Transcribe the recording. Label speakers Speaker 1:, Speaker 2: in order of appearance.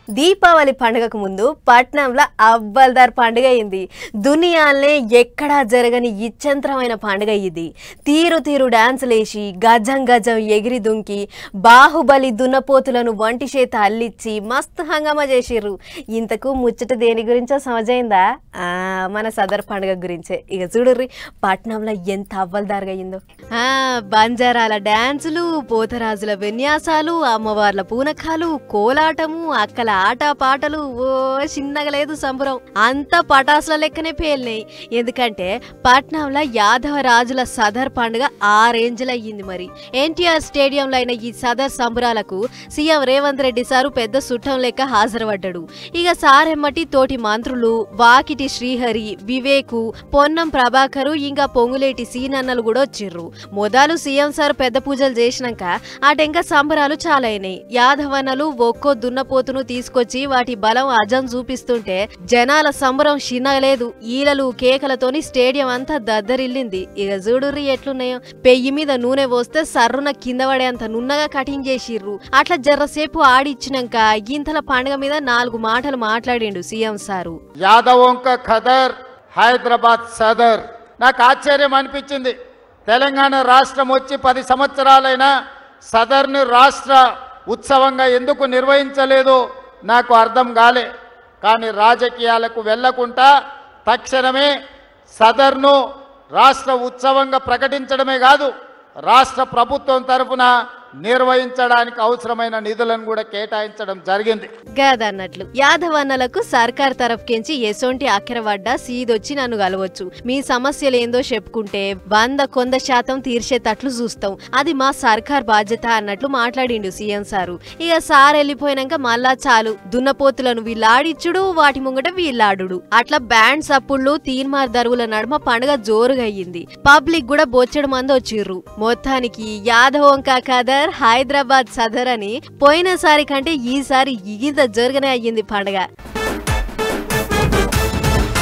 Speaker 1: దీపావళి పండుగకు ముందు పట్నంలో అవ్వల్దార్ పండుగ అయింది. దునియాలనే ఎక్కడా జరగని ఇచ్చంత్రమైన పండుగ ఇది. తీరు తీరు డాన్సులేసి గజం గజం ఎగిరి దుంకి బాహుబలి దున్నపోతులను వంటి చేత అల్లిచ్చి మస్తు హంగామా చేసిర్రు. ఇంతకు ముచ్చట దేని గురించో సమజైందా? మన సదర్ పండుగ గురించే. ఇక చూడుర్రి పట్నంలో ఎంత అవ్వల్దారుగా అయిందో. బంజారాల డాన్సులు, పోతరాజుల విన్యాసాలు, అమ్మవార్ల పూనకాలు, కోలాటము, అక్కల ఆట పాటలు, ఓ చిన్నగా లేదు సంబరం. అంతా పటాసుల లెక్కనే పేలినాయి. ఎందుకంటే పట్నంలో యాదవ రాజుల సదర్ పండుగ ఆ రేంజ్లో అయ్యింది. మరి ఎన్టీఆర్ స్టేడియంలో అయిన ఈ సదర్ సంబరాలకు సీఎం రేవంత్ రెడ్డి సారు పెద్ద సుట్టం లెక్క హాజరుపడ్డాడు. ఇక సారెమ్మటి తోటి మంత్రులు వాకిటి శ్రీహరి, వివేకు, పొన్నం ప్రభాకరు, ఇంకా పొంగులేటి సీనన్నలు కూడా వచ్చిర్రు. మొదలు సీఎం సార్ పెద్ద పూజలు చేసినాక అటెంక సంబరాలు చాలా అయినాయి. యాదవన్నలు ఒక్కో దున్నపోతును తీసుకొచ్చి వాటి బలం అజం చూపిస్తుంటే జనాల సంబరం చిన్నగలేదు. ఈలలు కేకలతోని స్టేడియం అంతా దద్దరిల్లింది. ఇక చూడుర్రి ఎట్లున్నాయో. పెయ్యి మీద నూనె పోస్తే సర్రున కింద పడేంత నున్నగా కటింగ్ చేసిర్రు. అట్లా జర్రసేపు ఆడిచ్చినాక గింతల పండుగ మీద 4 మాటలు మాట్లాడిండు సీఎం సారు.
Speaker 2: యాదవంక ఖదర్ హైదరాబాద్ సదర్. నాకు ఆశ్చర్యం అనిపించింది. తెలంగాణ రాష్ట్రం వచ్చి 10 సంవత్సరాలైనా సదర్ను రాష్ట్ర ఉత్సవంగా ఎందుకు నిర్వహించలేదు నాకు అర్థం కాలే. కానీ రాజకీయాలకు వెళ్లకుండా తక్షణమే సదర్ను రాష్ట్ర ఉత్సవంగా ప్రకటించడమే కాదు, రాష్ట్ర ప్రభుత్వం తరఫున నిర్వహించడానికి అవసరమైన నిధులను కూడా కేటాయించడం జరిగింది.
Speaker 1: గదన్నట్లు యాదవన్నలకు సర్కార్ తరఫుకెంచి ఎసొంటి అక్కరవడ్డ సీదొచ్చి నన్ను కలవచ్చు, మీ సమస్యలేందో చెప్పుకుంటే 100% తీర్చేటట్లు చూస్తాం, అది మా సర్కార్ బాధ్యత అన్నట్లు మాట్లాడిండు సీఎం సారు. ఇక సార్ వెళ్ళిపోయినాక మళ్ళా చాలు దున్నపోతులను వీళ్ళాడిచ్చుడు, వాటి ముంగట వీళ్ళాడు. అట్లా బ్యాండ్ సప్పుళ్ళు తీన్మార్ దరువుల నడుమ పండుగ జోరుగా అయ్యింది. పబ్లిక్ కూడా బొచ్చెడు మంది వచ్చిర్రు. మొత్తానికి యాదవంక కథ హైదరాబాద్ సదర్ అని పోయినసారి కంటే ఈసారి ఇగిత జరగనే అయ్యింది పండుగ.